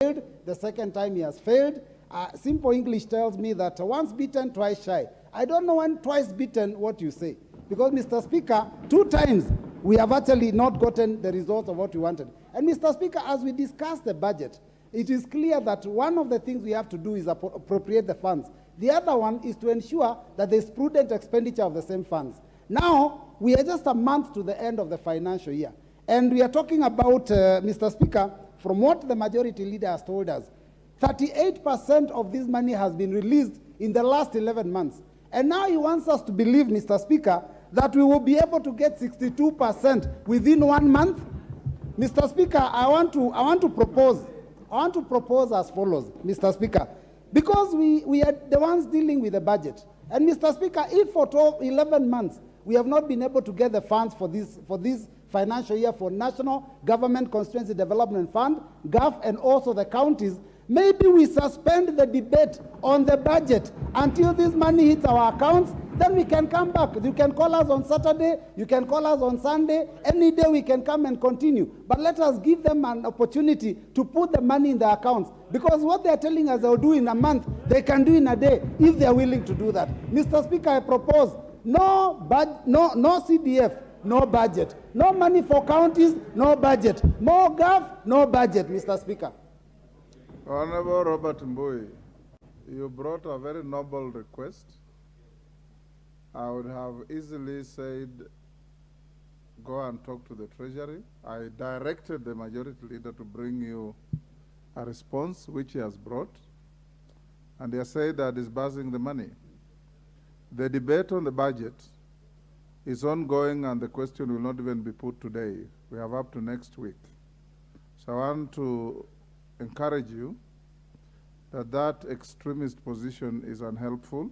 failed. The second time he has failed. Simple English tells me that once bitten, twice shy. I don't know when twice bitten what you say. Because, Mr. Speaker, 2 times we have actually not gotten the result of what we wanted. And, Mr. Speaker, as we discuss the budget, it is clear that one of the things we have to do is appropriate the funds. The other one is to ensure that there is prudent expenditure of the same funds. Now, we are just a month to the end of the financial year. And we are talking about, Mr. Speaker, from what the majority leader has told us, 38% of this money has been released in the last 11 months. And now he wants us to believe, Mr. Speaker, that we will be able to get 62% within 1 month. Mr. Speaker, I want to propose as follows, Mr. Speaker, because we are the ones dealing with the budget. And, Mr. Speaker, if for 11 months we have not been able to get the funds for this financial year for National Government Constituency Development Fund, GAF, and also the counties, maybe we suspend the debate on the budget until this money hits our accounts. Then we can come back. You can call us on Saturday, you can call us on Sunday, any day we can come and continue. But let us give them an opportunity to put the money in their accounts. Because what they are telling us they'll do in a month, they can do in a day if they are willing to do that. Mr. Speaker, I propose no CDF, no budget. No money for counties, no budget. More GAF, no budget, Mr. Speaker. Honorable Robert Mbui, you brought a very noble request. I would have easily said, go and talk to the Treasury. I directed the majority leader to bring you a response, which he has brought. And he has said that disbursing the money. The debate on the budget is ongoing, and the question will not even be put today. We have up to next week. So I want to encourage you that extremist position is unhelpful.